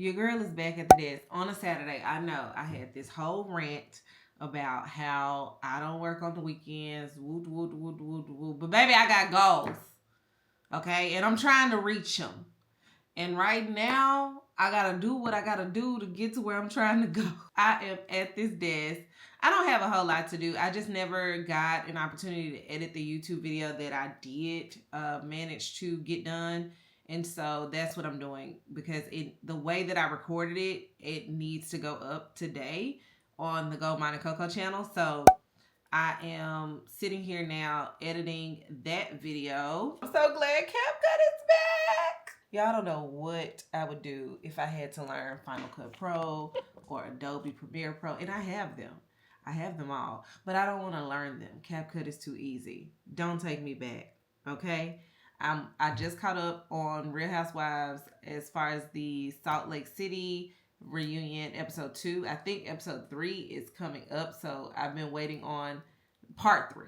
Your girl is back at the desk on a Saturday. I know I had this whole rant about how I don't work on the weekends. Woot, woot, woot, woot, woot. But baby, I got goals. Okay? And I'm trying to reach them. And right now, I gotta do what I gotta do to get to where I'm trying to go. I am at this desk. I don't have a whole lot to do. I just never got an opportunity to edit the YouTube video that I did manage to get done. And so that's what I'm doing, because the way that I recorded it, it needs to go up today on the Gold Mine and Coco channel. So I am sitting here now editing that video. I'm so glad CapCut is back. Y'all don't know what I would do if I had to learn Final Cut Pro or Adobe Premiere Pro. And I have them. I have them all. But I don't want to learn them. CapCut is too easy. Don't take me back. Okay? I just caught up on Real Housewives as far as the Salt Lake City reunion episode 2. I think episode 3 is coming up. So I've been waiting on part 3.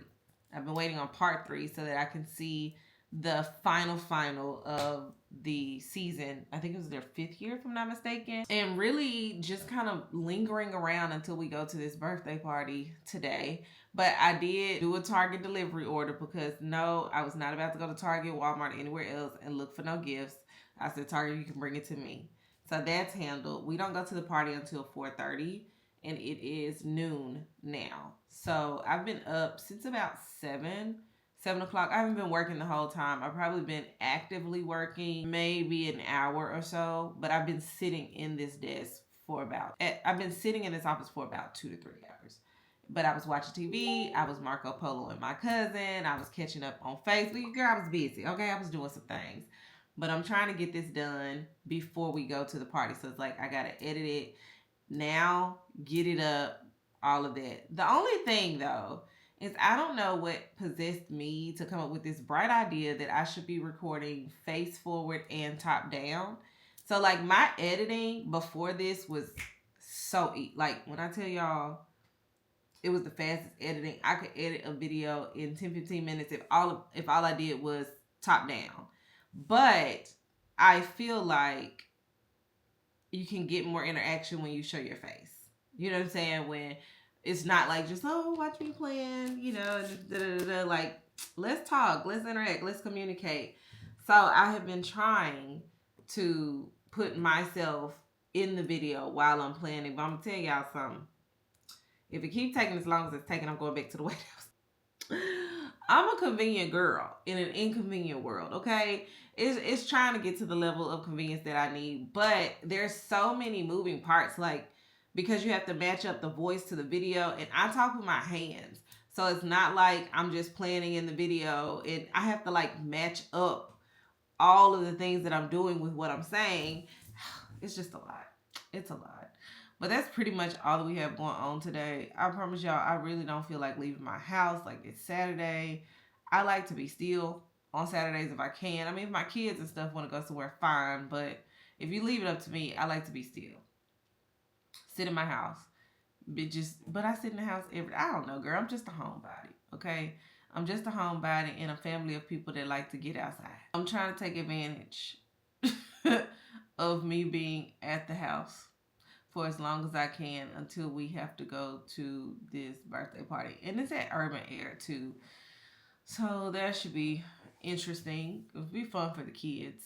I've been waiting on part 3 so that I can see the final of the season. I think it was their 5th year, if I'm not mistaken. And really just kind of lingering around until we go to this birthday party today. But I did do a Target delivery order because no, I was not about to go to Target, Walmart, anywhere else and look for no gifts. I said, Target, you can bring it to me. So that's handled. We don't go to the party until 4:30. And it is noon now. So I've been up since about 7 o'clock. I haven't been working the whole time. I've probably been actively working maybe an hour or so, but I've been sitting in this desk I've been sitting in this office for about 2 to 3 hours. But I was watching TV. I was Marco Polo and my cousin. I was catching up on Facebook. Girl, I was busy. Okay, I was doing some things. But I'm trying to get this done before we go to the party. So it's like I got to edit it now, get it up, all of that. The only thing though is I don't know what possessed me to come up with this bright idea that I should be recording face forward and top down. So like my editing before this was so like when I tell y'all it was the fastest editing. I could edit a video in 10-15 minutes if all I did was top down. But I feel like you can get more interaction when you show your face. You know what I'm saying? When it's not like just, oh, watch me playing, you know, like, let's talk, let's interact, let's communicate. So I have been trying to put myself in the video while I'm planning. But I'm going to tell y'all something. If it keeps taking as long as it's taking, I'm going back to the White House. I'm a convenient girl in an inconvenient world, okay? It's trying to get to the level of convenience that I need, but there's so many moving parts, like, because you have to match up the voice to the video, and I talk with my hands. So it's not like I'm just planning in the video, and I have to, like, match up all of the things that I'm doing with what I'm saying. It's just a lot. It's a lot. But that's pretty much all that we have going on today. I promise y'all, I really don't feel like leaving my house. Like, it's Saturday. I like to be still on Saturdays if I can. I mean, if my kids and stuff want to go somewhere, fine. But if you leave it up to me, I like to be still. Sit in my house. But I sit in the house I don't know, girl. I'm just a homebody, okay? I'm just a homebody in a family of people that like to get outside. I'm trying to take advantage of me being at the house for as long as I can until we have to go to this birthday party. And it's at Urban Air too. So that should be interesting. It'll be fun for the kids.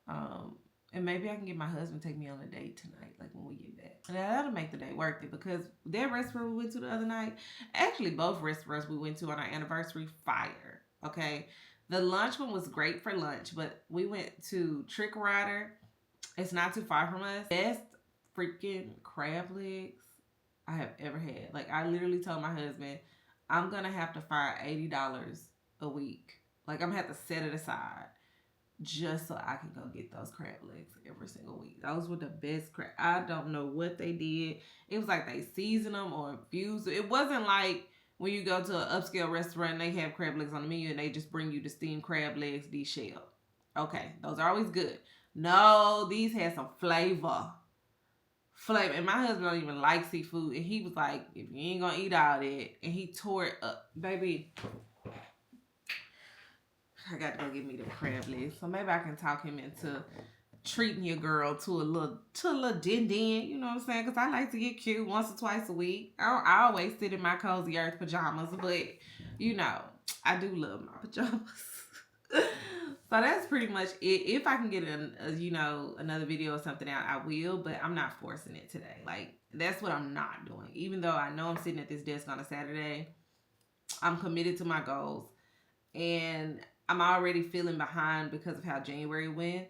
And maybe I can get my husband to take me on a date tonight, like when we get back. And that'll make the day worth it, because that restaurant we went to the other night, actually both restaurants we went to on our anniversary, fire, okay? The lunch one was great for lunch, but we went to Trick Rider. It's not too far from us. Best freaking crab legs I have ever had. Like, I literally told my husband, I'm going to have to find $80 a week. Like, I'm going to have to set it aside just so I can go get those crab legs every single week. Those were the best crab. I don't know what they did. It was like they seasoned them or infused them. It wasn't like when you go to an upscale restaurant and they have crab legs on the menu and they just bring you the steamed crab legs deshelled. Okay, those are always good. No, these had some flavor. And my husband don't even like seafood, and he was like, if you ain't gonna eat all that, and he tore it up. Baby, I got to go get me the crab legs, so maybe I can talk him into treating your girl to a little din, you know what I'm saying? Because I like to get cute once or twice a week. I always sit in my cozy earth pajamas, but you know, I do love my pajamas. So that's pretty much it. If I can get another video or something out, I will, but I'm not forcing it today. Like, that's what I'm not doing. Even though I know I'm sitting at this desk on a Saturday, I'm committed to my goals, and I'm already feeling behind because of how January went.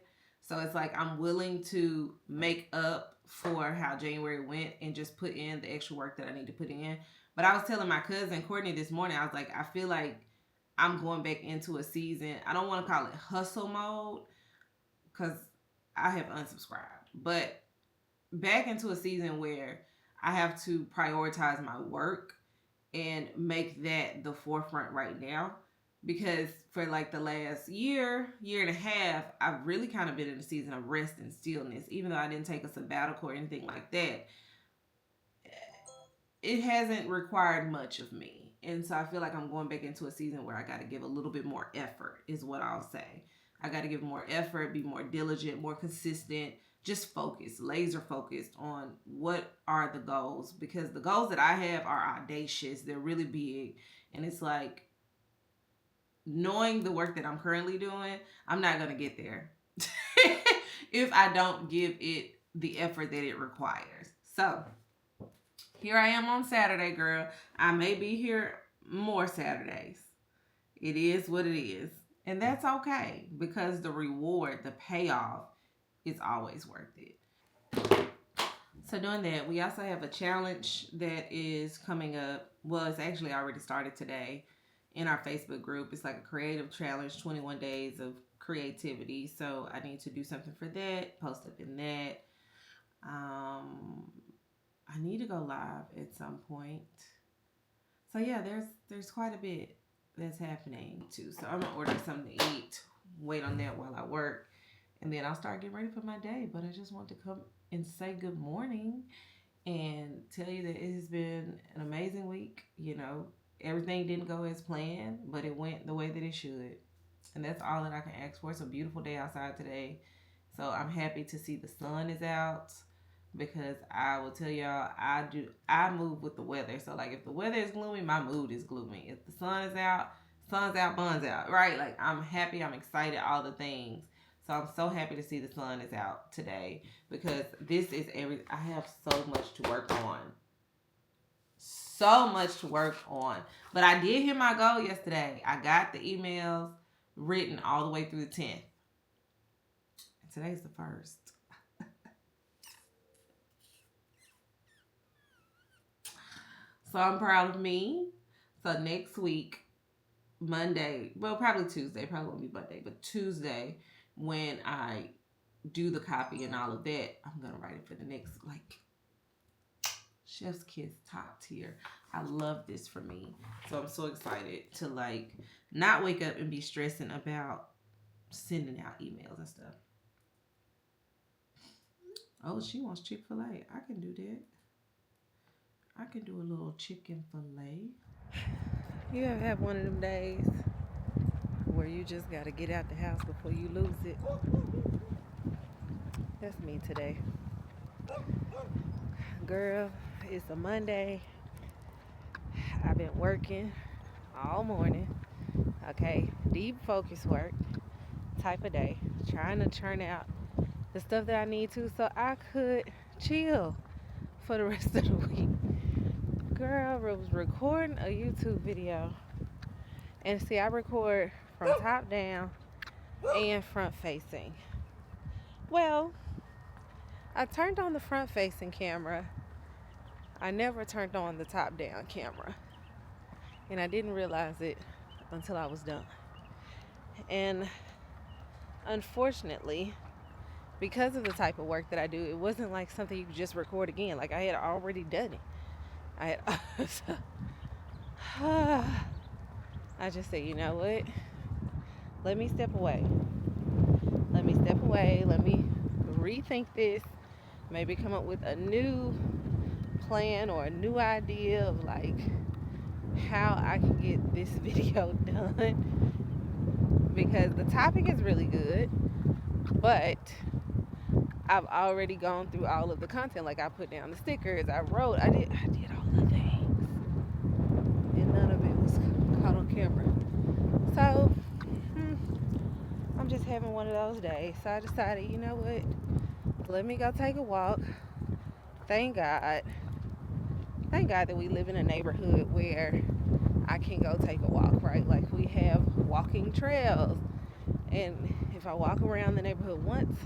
So it's like I'm willing to make up for how January went and just put in the extra work that I need to put in. But I was telling my cousin Courtney this morning, I was like, I feel like I'm going back into a season. I don't want to call it hustle mode because I have unsubscribed, but back into a season where I have to prioritize my work and make that the forefront right now. Because for like the last year and a half, I've really kind of been in a season of rest and stillness. Even though I didn't take a sabbatical or anything like that, it hasn't required much of me. And so I feel like I'm going back into a season where I got to give a little bit more effort, is what I'll say. I got to give more effort, be more diligent, more consistent, just focused, laser focused on what are the goals. Because the goals that I have are audacious. They're really big. And it's like, knowing the work that I'm currently doing, I'm not going to get there if I don't give it the effort that it requires. So here I am on Saturday, girl. I may be here more Saturdays. It is what it is. And that's okay, because the reward, the payoff, is always worth it. So doing that, we also have a challenge that is coming up. Well, it's actually already started today in our Facebook group. It's like a creative challenge, 21 days of creativity. So I need to do something for that, post up in that. I need to go live at some point. So yeah, there's quite a bit that's happening too. So I'm gonna order something to eat, wait on that while I work, and then I'll start getting ready for my day. But I just want to come and say good morning and tell you that it has been an amazing week. You know, everything didn't go as planned, but it went the way that it should. And that's all that I can ask for. It's a beautiful day outside today. So I'm happy to see the sun is out, because I will tell y'all, I move with the weather. So like, if the weather is gloomy, my mood is gloomy. If the sun is out, buns out, right? Like, I'm happy, I'm excited, all the things. So I'm so happy to see the sun is out today, because this is I have so much to work on. So much to work on. But I did hit my goal yesterday. I got the emails written all the way through the 10th. And today's the 1st. So I'm proud of me. So next week, Monday, well, probably Tuesday, probably won't be Monday, but Tuesday, when I do the copy and all of that, I'm going to write it for the next, like, chef's kiss, top tier. I love this for me. So I'm so excited to, like, not wake up and be stressing about sending out emails and stuff. Oh, she wants Chick-fil-A. I can do that. I can do a little chicken fillet. You ever have one of them days where you just got to get out the house before you lose it? That's me today. Girl, it's a Monday. I've been working all morning. Okay, deep focus work type of day. Trying to churn out the stuff that I need to so I could chill for the rest of the week. Girl, I was recording a YouTube video. And see, I record from top down and front facing. Well, I turned on the front facing camera. I never turned on the top down camera. And I didn't realize it until I was done. And unfortunately, because of the type of work that I do, it wasn't like something you could just record again. Like, I had already done it. I just said, you know what? Let me step away. Let me rethink this. Maybe come up with a new plan or a new idea of, like, how I can get this video done. Because the topic is really good, but I've already gone through all of the content. Like I put down the stickers, I wrote, I did all the things, and none of it was caught on camera. So I'm just having one of those days. So I decided, you know what? Let me go take a walk. Thank God that we live in a neighborhood where I can go take a walk, right? Like we have walking trails. And if I walk around the neighborhood once,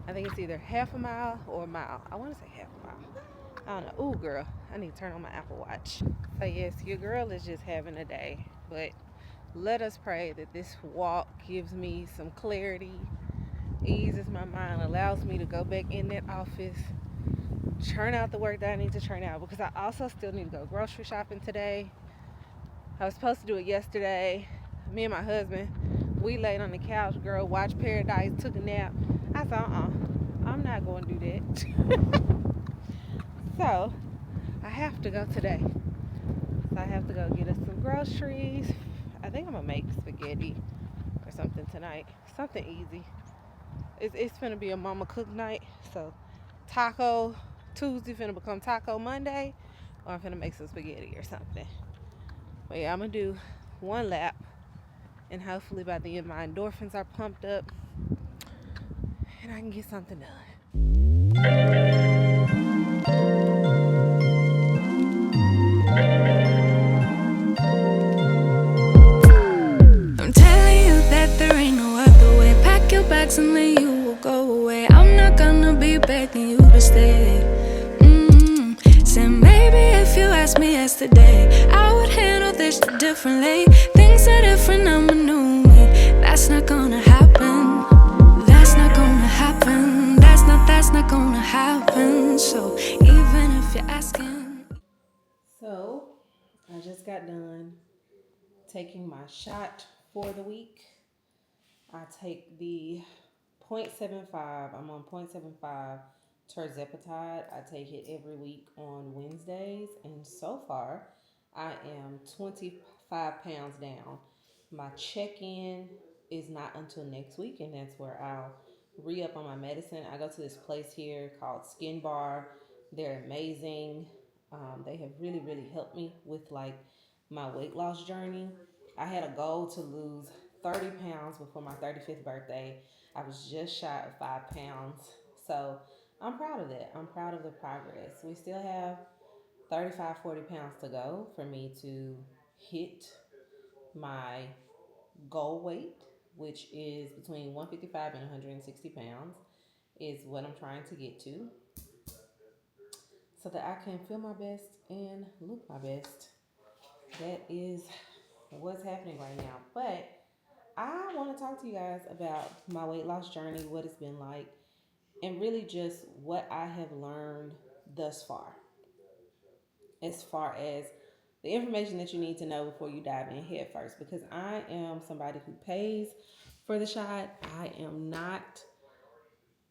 I think it's either half a mile or a mile. I want to say half a mile. I don't know. Ooh, girl, I need to turn on my Apple Watch. So yes, your girl is just having a day. But let us pray that this walk gives me some clarity, eases my mind, allows me to go back in that office, churn out the work that I need to churn out, because I also still need to go grocery shopping today. I was supposed to do it yesterday. Me and my husband, we laid on the couch, girl, watched Paradise, took a nap. I said, I'm not going to do that. So I have to go today. So I have to go get us some groceries. I think I'm going to make spaghetti or something tonight. Something easy. It's going to be a mama cook night. So Taco Tuesday finna become Taco Monday, or I'm finna make some spaghetti or something. But yeah, I'm gonna do one lap, and hopefully by the end my endorphins are pumped up and I can get something done. I'm telling you that there ain't no other way. Pack your bags and then you will go away. I'm not gonna be begging you to stay. Said maybe if you asked me yesterday, I would handle this differently. Things are different, I'm a new me. That's not gonna happen. That's not gonna happen. That's not gonna happen. So even if you're asking. So I just got done taking my shot for the week. I take the 0.75. I'm on 0.75 terzepatide. I take it every week on Wednesdays, and so far I am 25 pounds down. My check-in is not until next week, and that's where I'll re-up on my medicine. I go to this place here called Skin Bar. They're amazing. They have really, really helped me with like my weight loss journey. I had a goal to lose 30 pounds before my 35th birthday. I was just shy of 5 pounds. So I'm proud of that. I'm proud of the progress. We still have 35, 40 pounds to go for me to hit my goal weight, which is between 155 and 160 pounds, is what I'm trying to get to, so that I can feel my best and look my best. That is what's happening right now. But I want to talk to you guys about my weight loss journey, what it's been like, and really just what I have learned thus far, as far as the information that you need to know before you dive in head first. Because I am somebody who pays for the shot.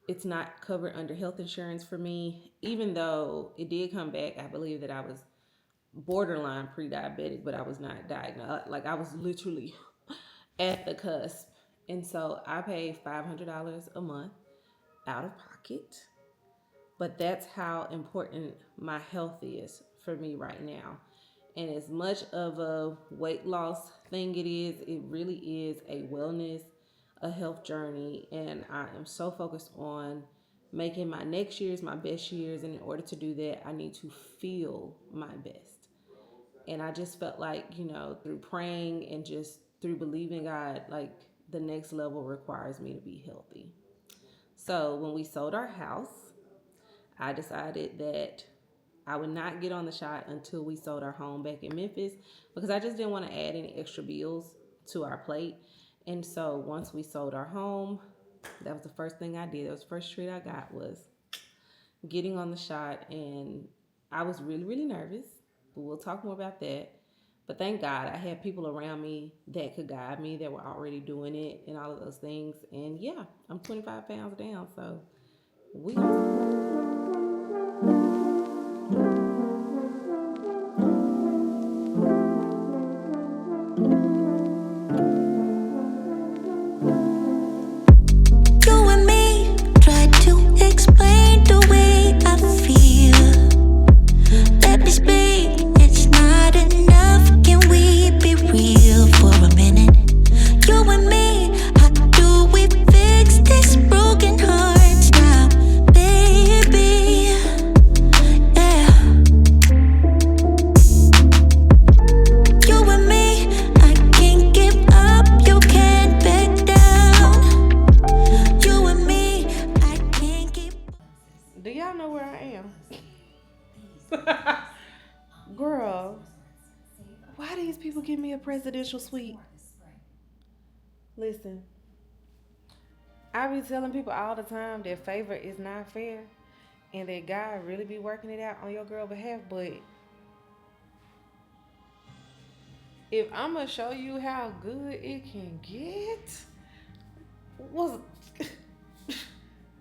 It's not covered under health insurance for me, even though it did come back. I believe that I was borderline pre-diabetic, but I was not diagnosed. Like I was literally at the cusp. And so I paid $500 a month out of pocket. But that's how important my health is for me right now. And as much of a weight loss thing it really is a wellness, a health journey. And I am so focused on making my next years my best years. And in order to do that, I need to feel my best. And I just felt like, through praying and just through believing God, like the next level requires me to be healthy. So when we sold our house, I decided that I would not get on the shot until we sold our home back in Memphis, because I just didn't want to add any extra bills to our plate. And so once we sold our home, that was the first thing I did. That was the first treat I got, was getting on the shot. And I was really, really nervous, but we'll talk more about that. But thank God I had people around me that could guide me, that were already doing it and all of those things. And yeah, I'm 25 pounds down, so we You and me tried to explain give me a presidential suite. Listen, I be telling people all the time that favor is not fair and that God really be working it out on your girl behalf, but if I'm gonna show you how good it can get, was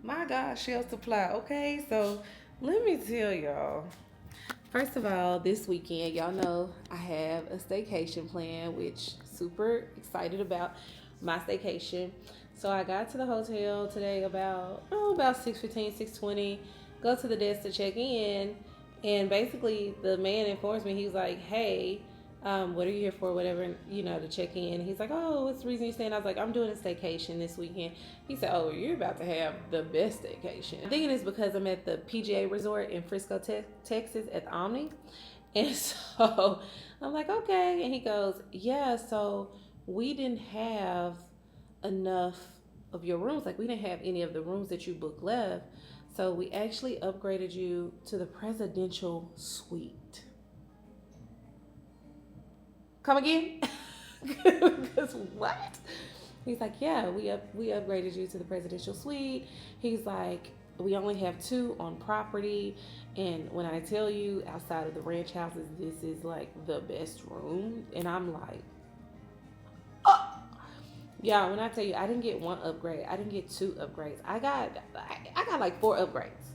my God shall supply, okay? So let me tell y'all. First of all, this weekend, y'all know I have a staycation plan, which super excited about my staycation. So I got to the hotel today about 6:15, 6:20, go to the desk to check in, and basically the man informs me, he was like, hey, what are you here for, whatever, to check in. He's like, oh, what's the reason you're staying? I was like, I'm doing a staycation this weekend. He said, oh, you're about to have the best staycation. I think it is because I'm at the PGA Resort in Frisco, Texas at the Omni. And so I'm like, okay. And he goes, yeah, so we didn't have enough of your rooms. Like, we didn't have any of the rooms that you booked left. So we actually upgraded you to the presidential suite. Come again? Because what? He's like, yeah, we upgraded you to the presidential suite. He's like, we only have 2 on property, and when I tell you, outside of the ranch houses, this is like the best room. And I'm like, oh, yeah. When I tell you, I didn't get 1 upgrade, I didn't get 2 upgrades. I got like 4 upgrades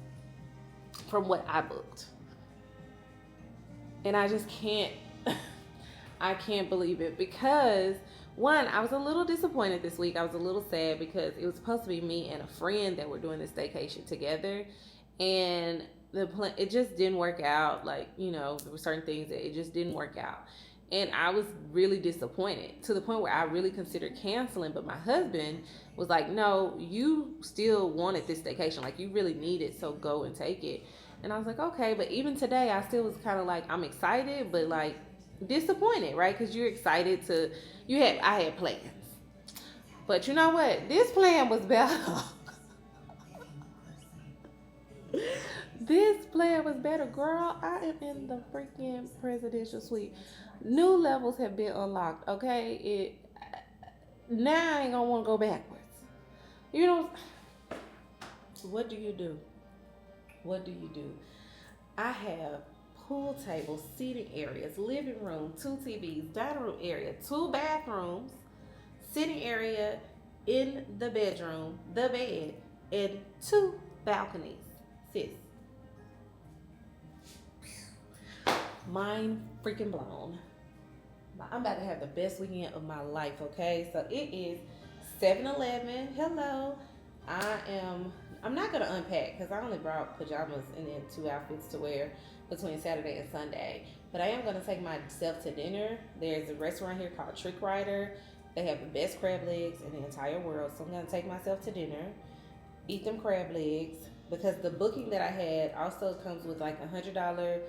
from what I booked, and I just can't. I can't believe it because, one, I was a little disappointed this week. I was a little sad because it was supposed to be me and a friend that were doing this staycation together, and it just didn't work out. Like, there were certain things that it just didn't work out, and I was really disappointed to the point where I really considered canceling. But my husband was like, no, you still wanted this staycation, like you really need it, so go and take it. And I was like, okay. But even today, I still was kind of like, I'm excited, but like disappointed, right? Because you're excited I had plans, but you know what, this plan was better. This plan was better, girl. I am in the freaking presidential suite. New levels have been unlocked, okay? Now I ain't gonna want to go backwards. What do you do? I have pool tables, seating areas, living room, 2 TVs, dining room area, 2 bathrooms, sitting area in the bedroom, the bed, and 2 balconies. Sis, mind freaking blown. I'm about to have the best weekend of my life, okay? So it is 7-Eleven. Hello. I'm not gonna unpack because I only brought pajamas and then 2 outfits to wear between Saturday and Sunday. But I am going to take myself to dinner. There's a restaurant here called Trick Rider. They have the best crab legs in the entire world. So I'm going to take myself to dinner, eat them crab legs, because the booking that I had also comes with like $100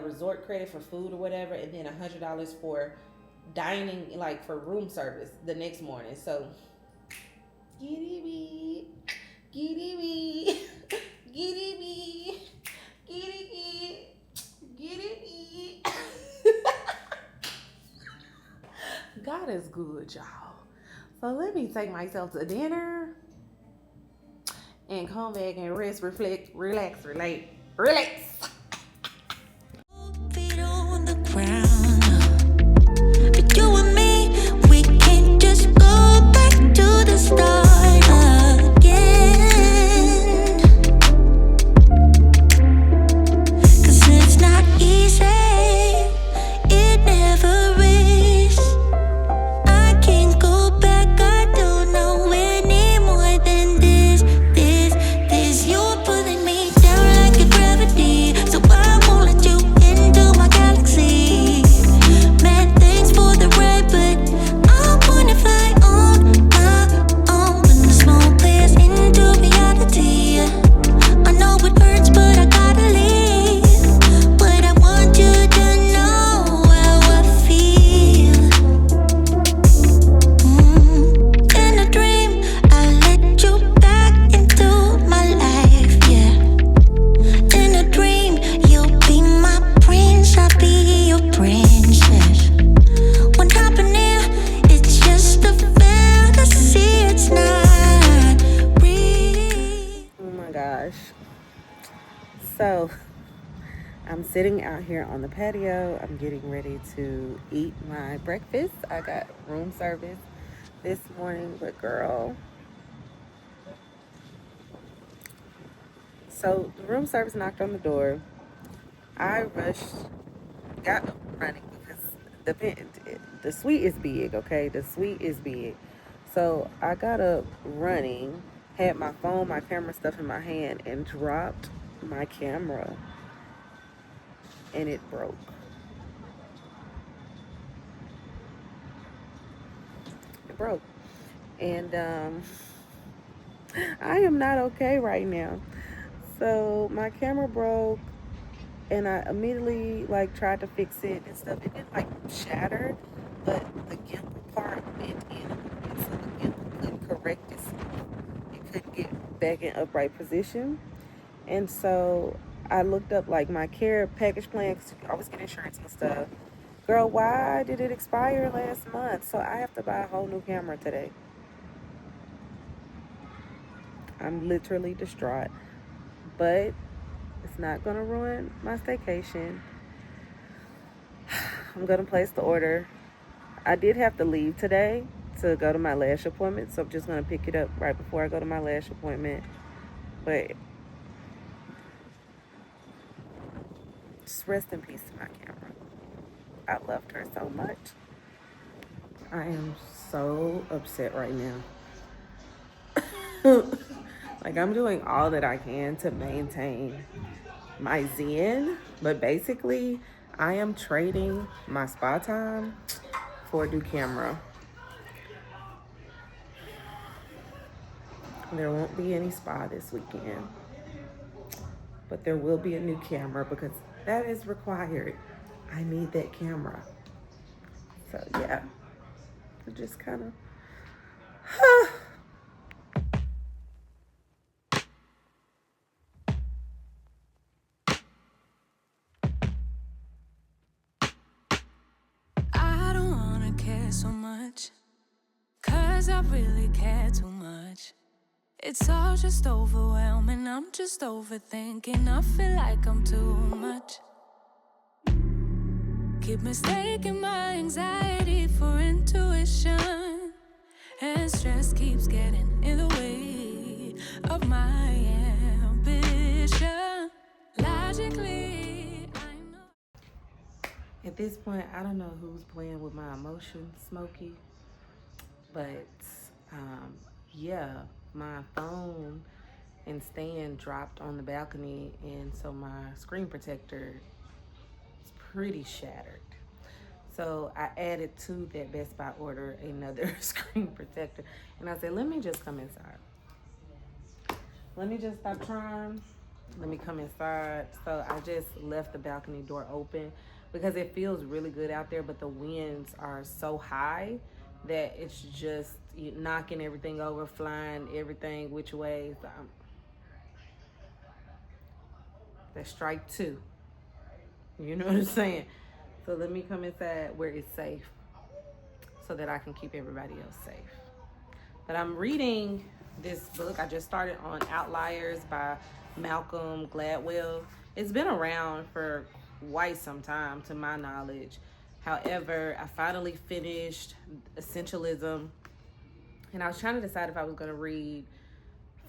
resort credit for food or whatever, and then $100 for dining, like for room service the next morning. So giddy me, giddy me, giddy me, giddy me. Get it? God is good, y'all. So let me take myself to dinner and come back and rest, reflect, relax, relate, relax. Feet on the ground. You and me, we can't just go back to the start again. 'Cause it's not easy. It never is. I can't go back. I don't know any more than this. You're pulling me down like a gravity. sitting out here on the patio. I'm getting ready to eat my breakfast. I got room service this morning, but girl. So the room service knocked on the door. I rushed, got up running because the suite is big, okay? The suite is big. So I got up running, had my phone, my camera stuff in my hand, and dropped my camera. And it broke. It broke. And I am not okay right now. So my camera broke, and I immediately like tried to fix it and stuff. It didn't like shatter, but the gimbal part went in, and so the gimbal couldn't correct it. It couldn't get back in upright position, and so I looked up like my care package plan because I always get insurance and stuff. Girl, why did it expire last month? So I have to buy a whole new camera today. I'm literally distraught, but it's not gonna ruin my staycation. I'm gonna place the order. I did have to leave today to go to my lash appointment, so I'm just gonna pick it up right before I go to my lash appointment. But just rest in peace to my camera. I loved her so much. I am so upset right now. Like, I'm doing all that I can to maintain my zen, but basically I am trading my spa time for a new camera. There won't be any spa this weekend, but there will be a new camera because that is required. I need that camera. So yeah, it just kind of I don't wanna care so much, 'cause I really care too much. It's all just overwhelming, I'm just overthinking. I feel like I'm too much. Keep mistaking my anxiety for intuition, and stress keeps getting in the way of my ambition. Logically, I know. at this point, I don't know who's playing with my emotions, Smokey, but yeah, my phone and stand dropped on the balcony, and so my screen protector is pretty shattered. So I added to that Best Buy order another screen protector, and I said, let me just come inside. Let me just stop trying. Let me come inside. So I just left the balcony door open because it feels really good out there, but the winds are so high that it's just knocking everything over, flying everything which way. So that's strike two. You know what I'm saying? So let me come inside where it's safe so that I can keep everybody else safe. But I'm reading this book. I just started on Outliers by Malcolm Gladwell. It's been around for quite some time, to my knowledge. However, I finally finished Essentialism, and I was trying to decide if I was going to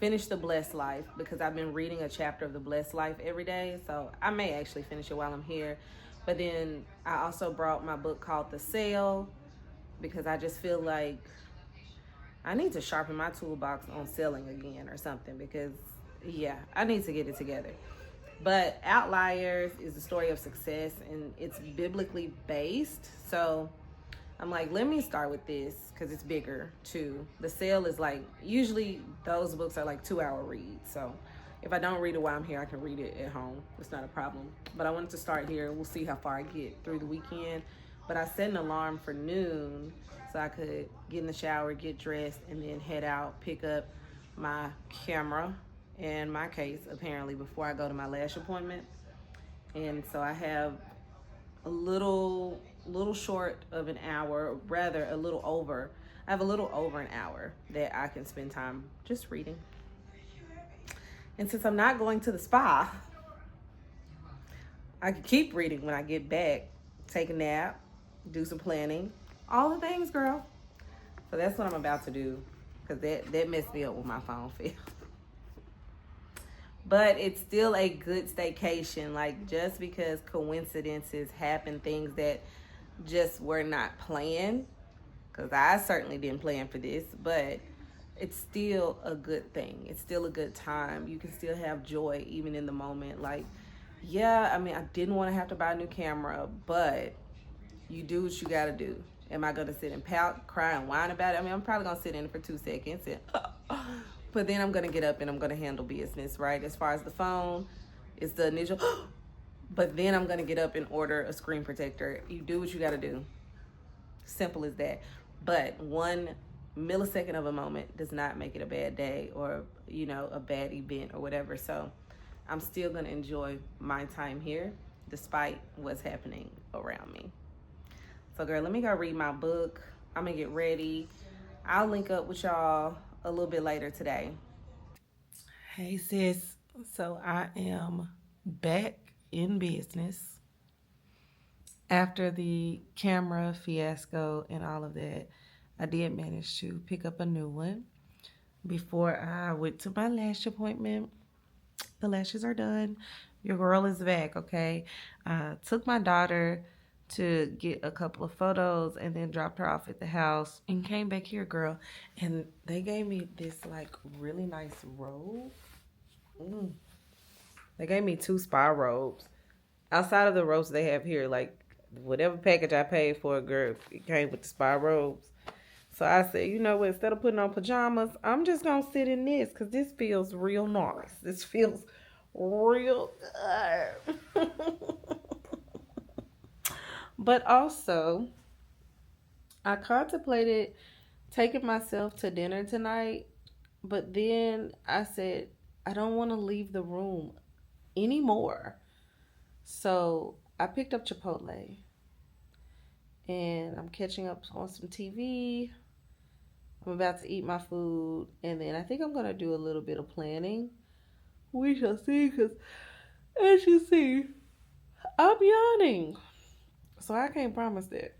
finish The Blessed Life, because I've been reading a chapter of The Blessed Life every day, so I may actually finish it while I'm here. But then I also brought my book called The Sale, because I just feel like I need to sharpen my toolbox on selling again or something, because yeah, I need to get it together. But Outliers is the story of success, and it's biblically based. So I'm like, let me start with this because it's bigger too. The Sale is like, usually those books are like 2-hour reads. So if I don't read it while I'm here, I can read it at home. It's not a problem. But I wanted to start here. We'll see how far I get through the weekend. But I set an alarm for noon so I could get in the shower, get dressed, and then head out, pick up my camera and my case, apparently, before I go to my lash appointment. And so I have a little short of an hour, rather a little over. I have a little over an hour that I can spend time just reading. And since I'm not going to the spa, I can keep reading when I get back, take a nap, do some planning, all the things, girl. So that's what I'm about to do, because that messed me up with my phone feel. But it's still a good staycation. Like, just because coincidences happen, things that just were not planned, because I certainly didn't plan for this, but it's still a good thing. It's still a good time. You can still have joy even in the moment. Like, yeah, I mean, I didn't want to have to buy a new camera, but you do what you got to do. Am I going to sit and pout, cry, and whine about it? I mean, I'm probably going to sit in it for 2 seconds, and, but then I'm going to get up and I'm going to handle business, right? As far as the phone, it's the initial, but then I'm going to get up and order a screen protector. You do what you got to do. Simple as that. But 1 millisecond of a moment does not make it a bad day, or, a bad event or whatever. So I'm still going to enjoy my time here despite what's happening around me. So, girl, let me go read my book. I'm going to get ready. I'll link up with y'all a little bit later today. Hey, sis. So I am back in business after the camera fiasco and all of that. I did manage to pick up a new one before I went to my lash appointment. The lashes are done. Your girl is back, okay? Took my daughter to get a couple of photos and then dropped her off at the house and came back here, girl. And they gave me this, really nice robe. They gave me 2 spa robes. Outside of the robes they have here, whatever package I paid for, girl, it came with the spa robes. So I said, you know what, instead of putting on pajamas, I'm just going to sit in this because this feels real nice. This feels real good. But also, I contemplated taking myself to dinner tonight, but then I said, I don't want to leave the room anymore. So I picked up Chipotle and I'm catching up on some TV. I'm about to eat my food, and then I think I'm going to do a little bit of planning. We shall see, because as you see, I'm yawning. So I can't promise that.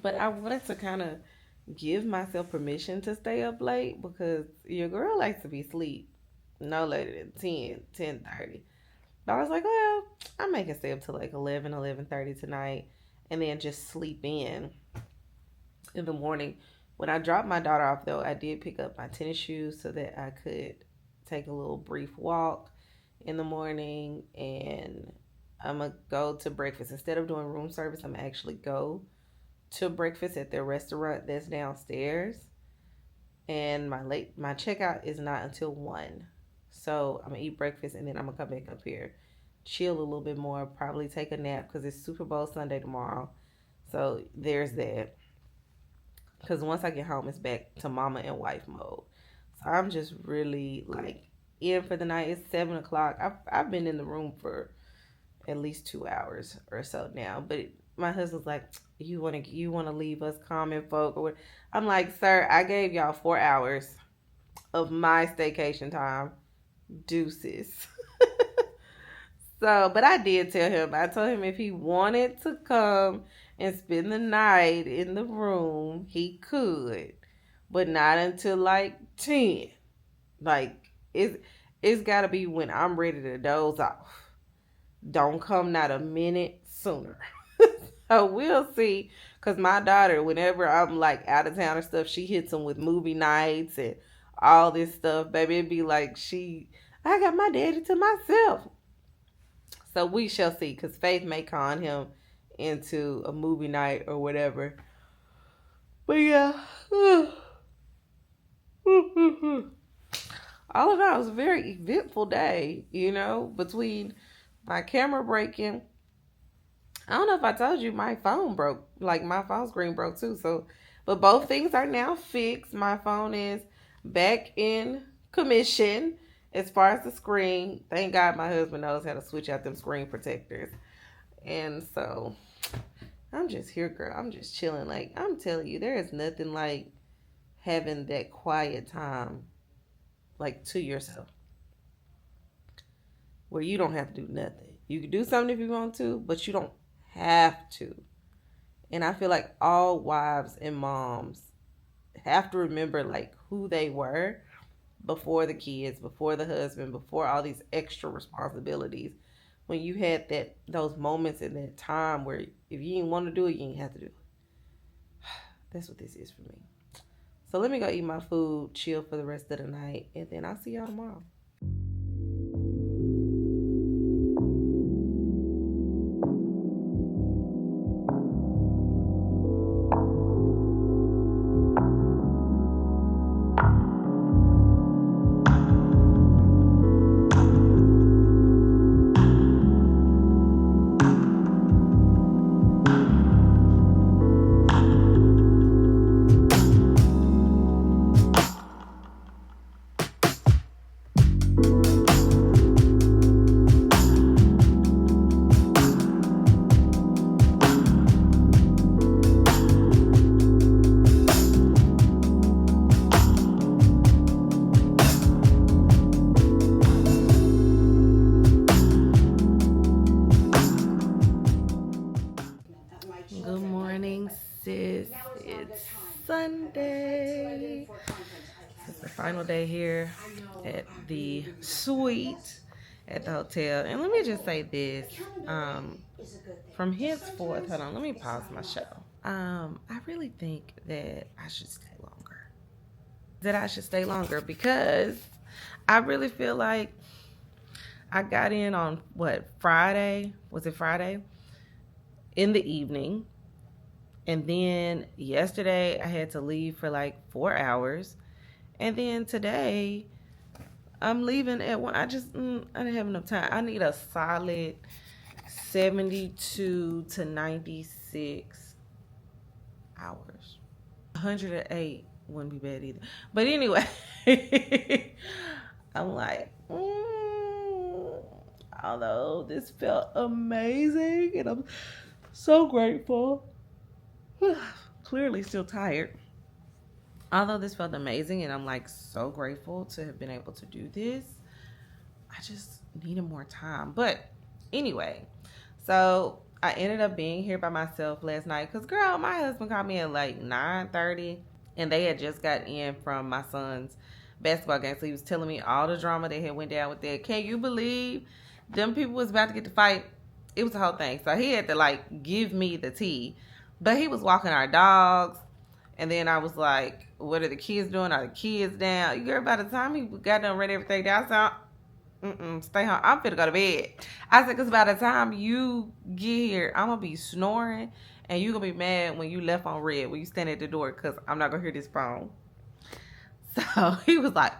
But I wanted to kind of give myself permission to stay up late, because your girl likes to be asleep no later than 10:30. But I was like, well, I may can stay up till 11:30 tonight, and then just sleep in the morning. When I dropped my daughter off, though, I did pick up my tennis shoes so that I could take a little brief walk in the morning, and I'm going to go to breakfast. Instead of doing room service, I'm going to actually go to breakfast at their restaurant that's downstairs. And my checkout is not until 1. So I'm going to eat breakfast, and then I'm going to come back up here, chill a little bit more, probably take a nap because it's Super Bowl Sunday tomorrow. So there's that. Because once I get home, it's back to mama and wife mode. So I'm just really in for the night. It's 7 o'clock. I've been in the room for at least 2 hours or so now. But my husband's like, you want to leave us common folk? Or what? I'm like, sir, I gave y'all 4 hours of my staycation time. Deuces. So, but I did tell him. I told him if he wanted to come and spend the night in the room, he could, but not until 10. It's got to be when I'm ready to doze off. Don't come not a minute sooner. So we'll see. Because my daughter, whenever I'm out of town or stuff, she hits them with movie nights and all this stuff. Baby, it'd be I got my daddy to myself. So we shall see, because Faith may con him into a movie night or whatever. But yeah. All in all, it was a very eventful day, between my camera breaking. I don't know if I told you my phone broke. My phone screen broke too. So, but both things are now fixed. My phone is back in commission. As far as the screen, thank God my husband knows how to switch out them screen protectors. And so I'm just here, girl. I'm just chilling. I'm telling you, there is nothing like having that quiet time, to yourself, where you don't have to do nothing. You can do something if you want to, but you don't have to. And I feel like all wives and moms have to remember like who they were before the kids, before the husband, before all these extra responsibilities. When you had those moments in that time where if you didn't want to do it, you didn't have to do it. That's what this is for me. So let me go eat my food, chill for the rest of the night, and then I'll see y'all tomorrow. Good morning, sis. It's Sunday. It's the final day here at the suite at the hotel. And let me just say this. From henceforth, hold on, let me pause my show. I really think that I should stay longer. Because I really feel like I got in on Friday? Was it Friday? In the evening. And then yesterday I had to leave for like 4 hours. And then today I'm leaving at 1. I didn't have enough time. I need a solid 72 to 96 hours. 108 wouldn't be bad either. But anyway, I'm like, although this felt amazing and I'm so grateful. Clearly still tired. Although this felt amazing and I'm like so grateful to have been able to do this, I just needed more time. But anyway, so I ended up being here by myself last night because, girl, my husband called me at like 9:30 and they had just got in from my son's basketball game. So he was telling me all the drama that had went down with that. Can you believe them people was about to get to fight? It was the whole thing. So he had to like give me the tea. But he was walking our dogs. And then I was like, what are the kids doing? Are the kids down? Girl, by the time he got done ready everything down, I said, stay home. I'm finna go to bed. I said, because by the time you get here, I'm going to be snoring. And you going to be mad when you left on red, when you stand at the door, because I'm not going to hear this phone. So he was like,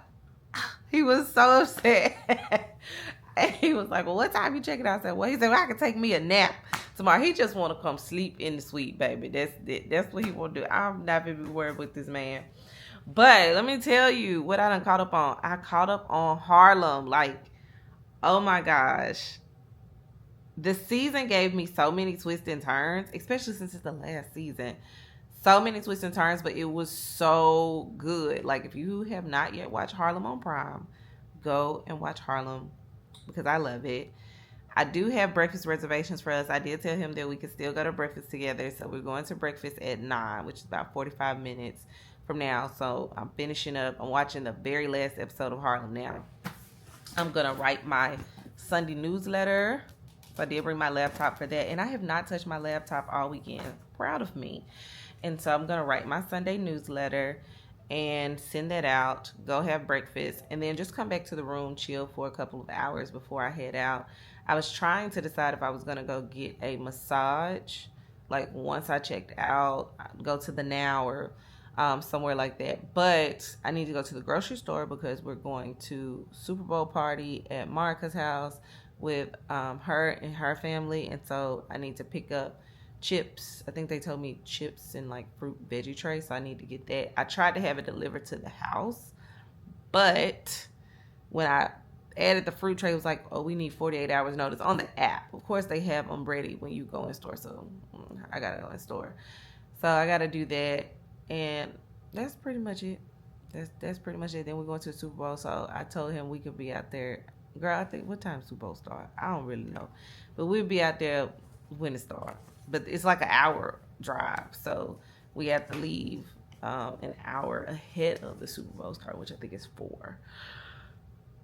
he was so upset. And he was like, well, what time you checking out? I said, well, he said, well, I can take me a nap tomorrow. He just want to come sleep in the suite, baby. That's what he want to do. I'm not going to be worried with this man. But let me tell you what I done caught up on. I caught up on Harlem. Like, oh my gosh. The season gave me so many twists and turns, especially since it's the last season. So many twists and turns, but it was so good. Like, if you have not yet watched Harlem on Prime, go and watch Harlem because I love it. I do have breakfast reservations for us. I did tell him that we could still go to breakfast together. So we're going to breakfast at 9, which is about 45 minutes from now. So I'm finishing up. I'm watching the very last episode of Harlem now. I'm going to write my Sunday newsletter. So I did bring my laptop for that. And I have not touched my laptop all weekend. Proud of me. And so I'm going to write my Sunday newsletter and send that out, go have breakfast, and then just come back to the room, chill for a couple of hours before I head out. I was trying to decide if I was going to go get a massage, like once I checked out, go to the Now or somewhere like that. But I need to go to the grocery store because we're going to Super Bowl party at Marika's house with her and her family. And so I need to pick up chips. I think they told me chips and like fruit veggie tray, so I need to get that. I tried to have it delivered to the house, but when I added the fruit tray, it was like, oh, we need 48 hours notice on the app. Of course, they have them ready when you go in store, so I gotta go in store. So I gotta do that, and that's pretty much it. That's pretty much it. Then we're going to the Super Bowl, so I told him we could be out there Girl, I think what time Super Bowl start? I don't really know, but we'll be out there when it starts. But it's like an hour drive, so we have to leave an hour ahead of the Super Bowl start, which I think is 4.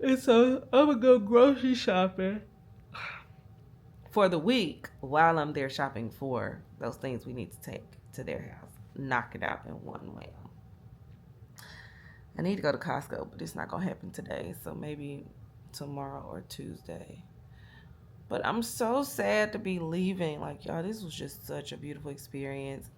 And so I'm gonna go grocery shopping for the week while I'm there shopping for those things we need to take to their house. Knock it out in one way. I need to go to Costco, but it's not gonna happen today, so maybe tomorrow or Tuesday. But I'm so sad to be leaving. Like, y'all, this was just such a beautiful experience.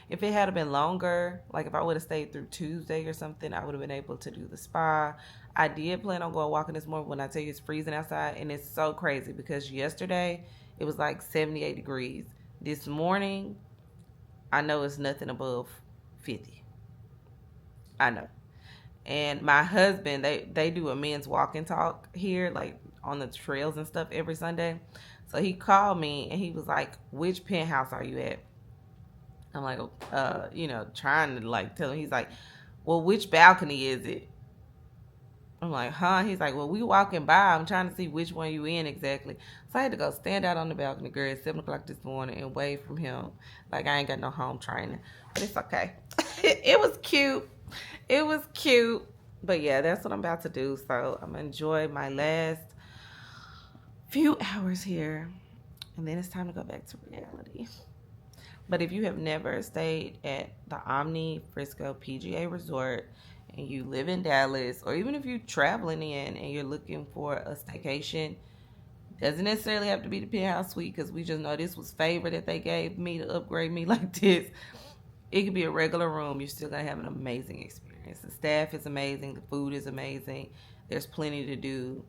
If it had been longer, like if I would have stayed through Tuesday or something, I would have been able to do the spa. I did plan on going walking this morning when I tell you it's freezing outside, and it's so crazy because yesterday it was like 78 degrees. This morning, I know it's nothing above 50. I know. And my husband, they do a men's walk and talk here, like on the trails and stuff every Sunday. So he called me and he was like, which penthouse are you at? I'm like, trying to like tell him. He's like, well, which balcony is it? I'm like, huh? He's like, well, we walking by. I'm trying to see which one you in exactly. So I had to go stand out on the balcony, girl, at 7 o'clock this morning and wave from him. Like I ain't got no home training. But it's okay. It was cute. It was cute. But yeah, that's what I'm about to do. So I'm going to enjoy my last few hours here. And then it's time to go back to reality. But if you have never stayed at the Omni Frisco PGA Resort and you live in Dallas, or even if you're traveling in and you're looking for a staycation, doesn't necessarily have to be the penthouse suite because we just know this was favor that they gave me to upgrade me like this. It could be a regular room. You're still going to have an amazing experience. The staff is amazing. The food is amazing. There's plenty to do.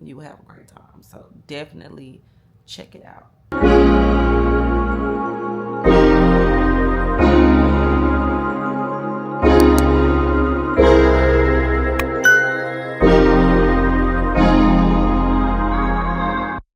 You will have a great time. So definitely check it out.